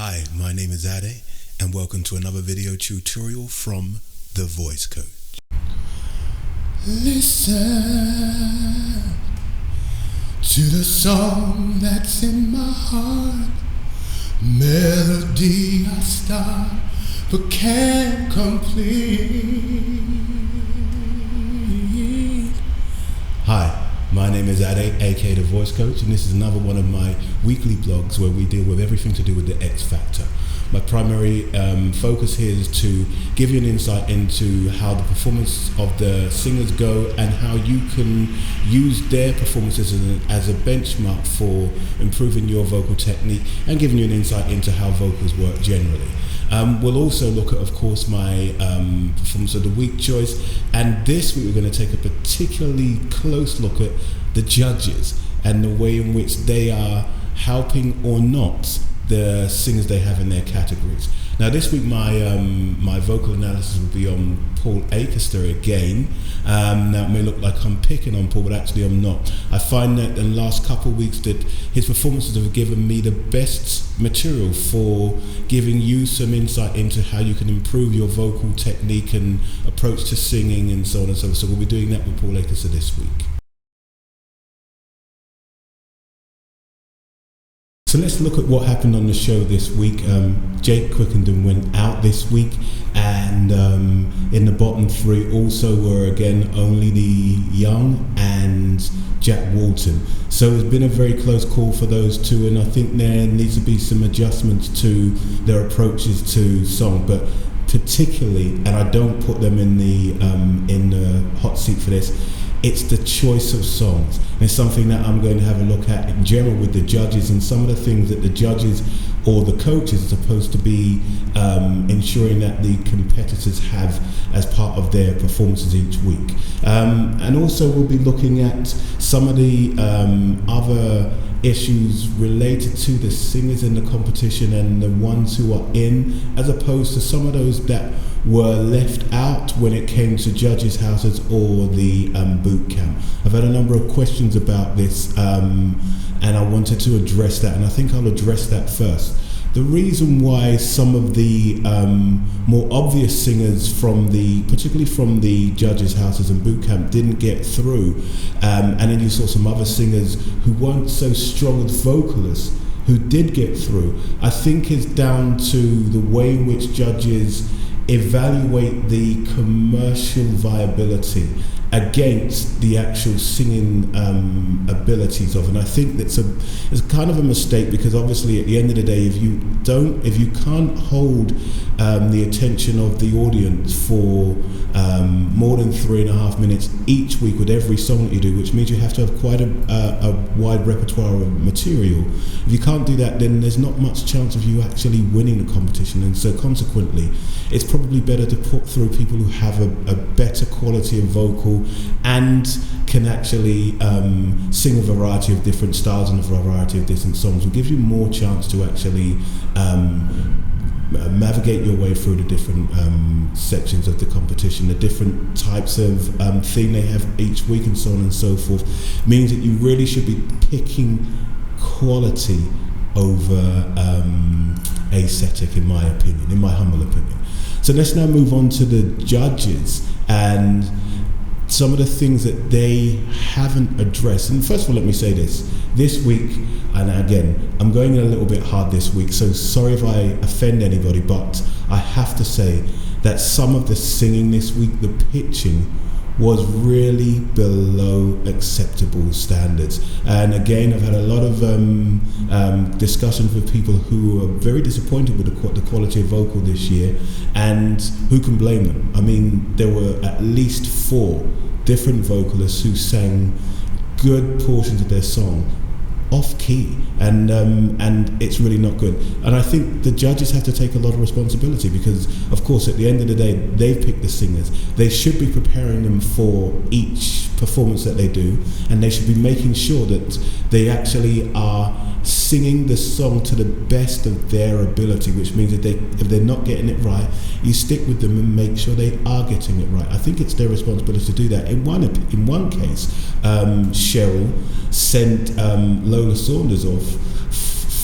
Hi, my name is Ade, and welcome to another video tutorial from The Voice Coach. Listen to the song that's in my heart, melody I start but can't complete. Hi, my name is Ade, aka The Voice Coach, and this is another one of my weekly blogs where we deal with everything to do with the X Factor. My primary focus here is to give you an insight into how the performance of the singers go and how you can use their performances as a benchmark for improving your vocal technique and giving you an insight into how vocals work generally. We'll also look at, of course, my performance of the week choice, and this week we're going to take a particularly close look at the judges and the way in which they are helping or not the singers they have in their categories. Now this week my vocal analysis will be on Paul Akister again. Now it may look like I'm picking on Paul, but actually I'm not. I find that in the last couple of weeks that his performances have given me the best material for giving you some insight into how you can improve your vocal technique and approach to singing and so on and so forth. So we'll be doing that with Paul Akister this week. So let's look at what happened on the show this week. Jake Quickenden went out this week, and in the bottom three also were again only the Young and Jack Walton. So it's been a very close call for those two, and I think there needs to be some adjustments to their approaches to song, but particularly, and I don't put them in the hot seat for this, it's the choice of songs. And it's something that I'm going to have a look at in general with the judges and some of the things that the judges or the coaches are supposed to be ensuring that the competitors have as part of their performances each week. And also we'll be looking at some of the other issues related to the singers in the competition and the ones who are in, as opposed to some of those that were left out when it came to judges' houses or the boot camp. I've had a number of questions about this, and I wanted to address that, and I think I'll address that first. The reason why some of the more obvious singers particularly from the judges' houses and boot camp didn't get through, and then you saw some other singers who weren't so strong as vocalists who did get through, I think is down to the way in which judges evaluate the commercial viability against the actual singing abilities of, and I think it's kind of a mistake, because obviously at the end of the day, if you can't hold the attention of the audience for more than 3.5 minutes each week with every song that you do, which means you have to have quite a wide repertoire of material. If you can't do that, then there's not much chance of you actually winning the competition, and so consequently it's probably better to put through people who have a better quality of vocal and can actually sing a variety of different styles and a variety of different songs. Will give you more chance to actually navigate your way through the different sections of the competition, the different types of theme they have each week and so on and so forth. Means that you really should be picking quality over aesthetic, in my opinion, in my humble opinion. So let's now move on to the judges and some of the things that they haven't addressed. And first of all, let me say this week, and again, I'm going in a little bit hard this week, so sorry if I offend anybody, but I have to say that some of the singing this week, the pitching, was really below acceptable standards. And again, I've had a lot of discussions with people who are very disappointed with the quality of vocal this year, and who can blame them? I mean, there were at least 4 different vocalists who sang good portions of their song off key, and it's really not good. And I think the judges have to take a lot of responsibility, because of course at the end of the day they've picked the singers. They should be preparing them for each performance that they do, and they should be making sure that they actually are singing the song to the best of their ability, which means that if they're not getting it right, you stick with them and make sure they are getting it right. I think it's their responsibility to do that. In one case, Cheryl sent Lola Saunders off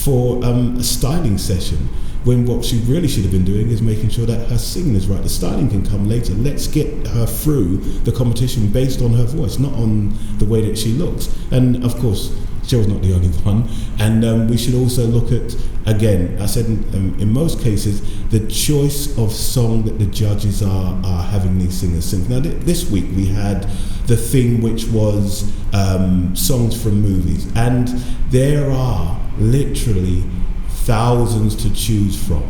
for a styling session. when what she really should have been doing is making sure that her singing is right. The styling can come later. Let's get her through the competition based on her voice, not on the way that she looks. And of course, Cheryl's not the only one. And we should also look at, again, I said in most cases, the choice of song that the judges are having these singers sing. Now this week we had the thing which was songs from movies, and there are literally thousands to choose from,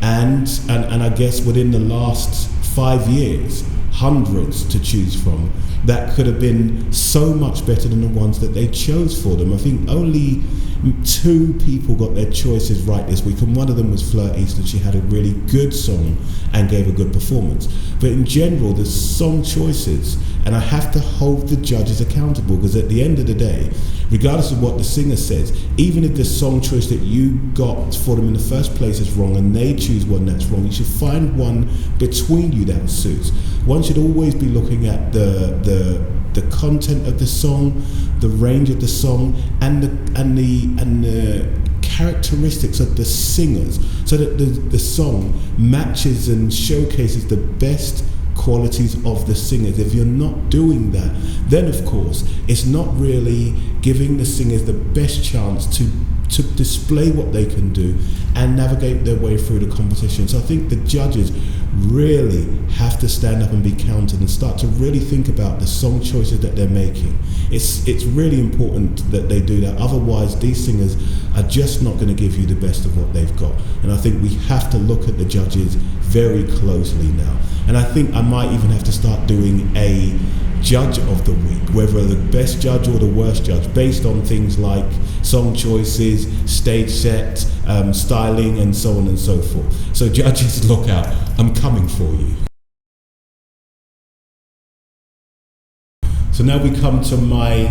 and I guess within the last 5 years, hundreds to choose from that could have been so much better than the ones that they chose for them. I think only 2 people got their choices right this week, and one of them was Fleur East, and she had a really good song and gave a good performance. But in general, the song choices, and I have to hold the judges accountable, because at the end of the day, regardless of what the singer says, even if the song choice that you got for them in the first place is wrong and they choose one that's wrong, you should find one between you that suits. One should always be looking at the content of the song, the range of the song, and the characteristics of the singers, so that the song matches and showcases the best qualities of the singers. If you're not doing that, then of course it's not really giving the singers the best chance to display what they can do and navigate their way through the competition. So I think the judges really have to stand up and be counted and start to really think about the song choices that they're making. It's really important that they do that. Otherwise, these singers are just not going to give you the best of what they've got. And I think we have to look at the judges very closely now. And I think I might even have to start doing a judge of the week, whether the best judge or the worst judge, based on things like song choices, stage set, styling, and so on and so forth. So judges, look out, I'm coming for you. So now we come to my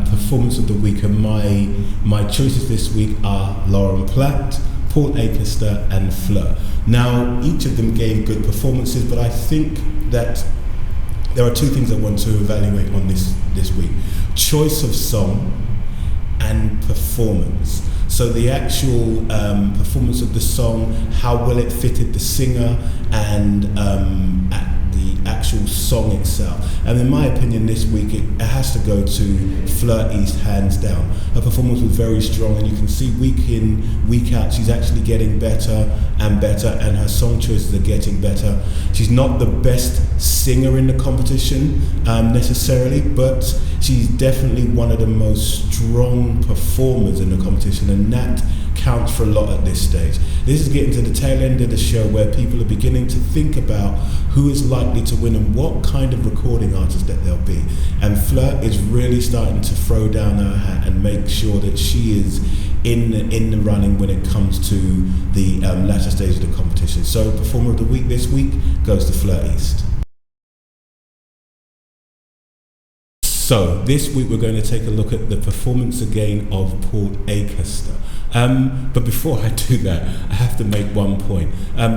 performance of the week, and my choices this week are Lauren Platt, Paul Akister, and Fleur. Now, each of them gave good performances, but I think that there are 2 things I want to evaluate on this week: choice of song and performance. So the actual performance of the song, how well it fitted the singer, and the actual song itself. And in my opinion, this week it has to go to Fleur East, hands down. Her performance was very strong, and you can see week in, week out, she's actually getting better and better, and her song choices are getting better. She's not the best singer in the competition necessarily, but she's definitely one of the most strong performers in the competition, and that counts for a lot at this stage. This is getting to the tail end of the show where people are beginning to think about who is likely to win and what kind of recording artist that they'll be. And Fleur is really starting to throw down her hat and make sure that she is in the running when it comes to the latter stage of the competition. So performer of the week this week goes to Fleur East. So this week we're going to take a look at the performance again of Paul Akister. But before I do that, I have to make one point.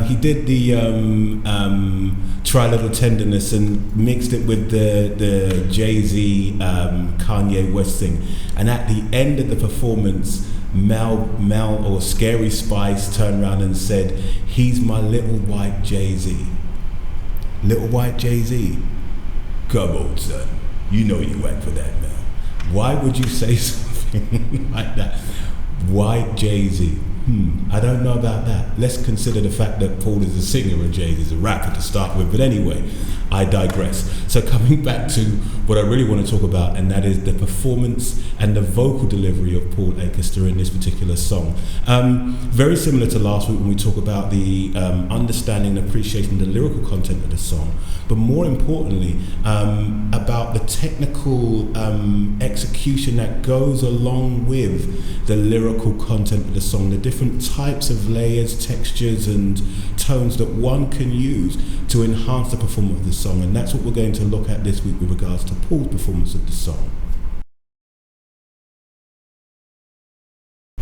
He did the Try a Little Tenderness and mixed it with the Jay-Z Kanye West thing. And at the end of the performance, Mel or Scary Spice turned around and said, "He's my little white Jay-Z." Little white Jay-Z? Come on, son. You know you went for that, man. Why would you say something like that? White Jay-Z. I don't know about that. Let's consider the fact that Paul is a singer and Jay-Z is a rapper to start with. But anyway, I digress. So coming back to what I really want to talk about, and that is the performance and the vocal delivery of Paul Akister in this particular song. Very similar to last week when we talk about the understanding and appreciation of the lyrical content of the song, but more importantly, about the technical execution that goes along with the lyrical content of the song, the different types of layers, textures, and tones that one can use to enhance the performance of the song. And that's what we're going to look at this week with regards to Paul's performance of the song.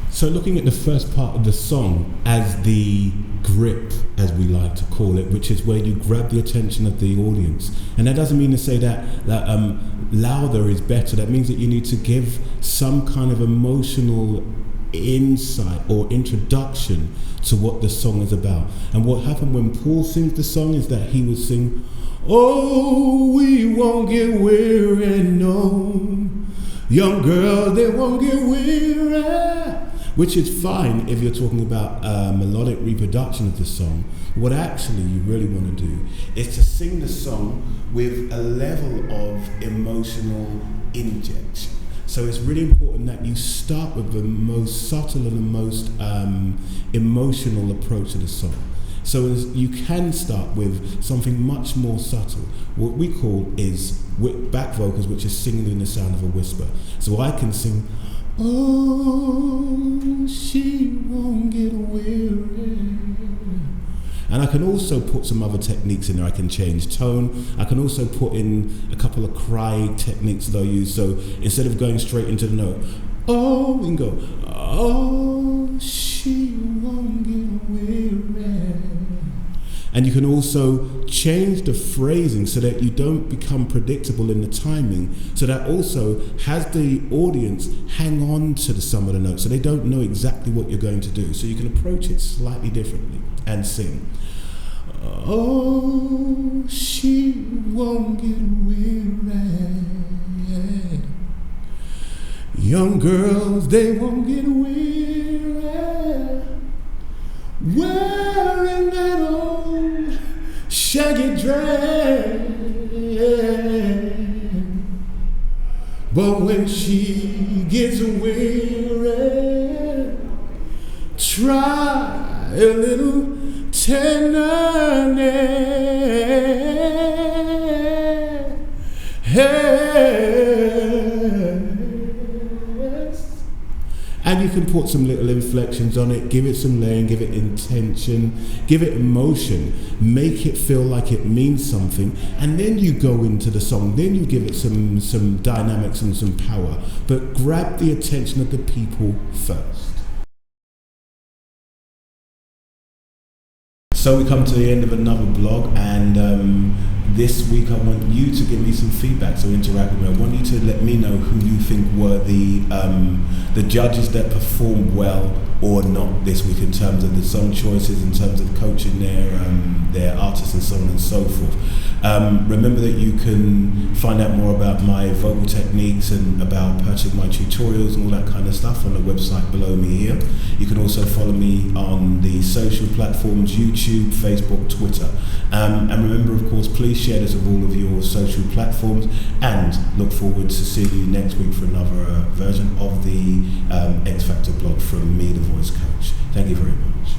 So looking at the first part of the song as the grip, as we like to call it, which is where you grab the attention of the audience. And that doesn't mean to say that louder is better. That means that you need to give some kind of emotional insight or introduction to what the song is about. And what happened when Paul sings the song is that he would sing, "Oh, we won't get weary, no. Young girls, they won't get weary." Which is fine if you're talking about melodic reproduction of the song. What actually you really want to do is to sing the song with a level of emotional injection. So it's really important that you start with the most subtle and the most emotional approach to the song. So you can start with something much more subtle. What we call is back vocals, which is singing in the sound of a whisper. So I can sing, "Oh, she won't get weary." And I can also put some other techniques in there. I can change tone. I can also put in a couple of cry techniques that I use. So instead of going straight into the note, "Oh," we can go, "Oh, she won't get weary." And you can also change the phrasing so that you don't become predictable in the timing, so that also has the audience hang on to some of the notes so they don't know exactly what you're going to do. So you can approach it slightly differently and sing, "Oh, she won't get weary. Young girls, they won't get weary. Wearing that old shaggy dress. But when she gets weary, try a little tenderness." And you can put some little inflections on it, give it some layering, give it intention, give it emotion, make it feel like it means something, and then you go into the song, then you give it some dynamics and some power, but grab the attention of the people first. So we come to the end of another blog, and this week I want you to give me some feedback, so interact with me. I want you to let me know who you think were the judges that performed well or not this week in terms of the song choices, in terms of coaching their artists and so on and so forth. Remember that you can find out more about my vocal techniques and about purchasing my tutorials and all that kind of stuff on the website below me here. You can also follow me on the social platforms, YouTube, Facebook, Twitter. And remember, of course, please share this with all of your social platforms, and look forward to seeing you next week for another version of the X Factor blog from me, the voice coach. Thank you very much.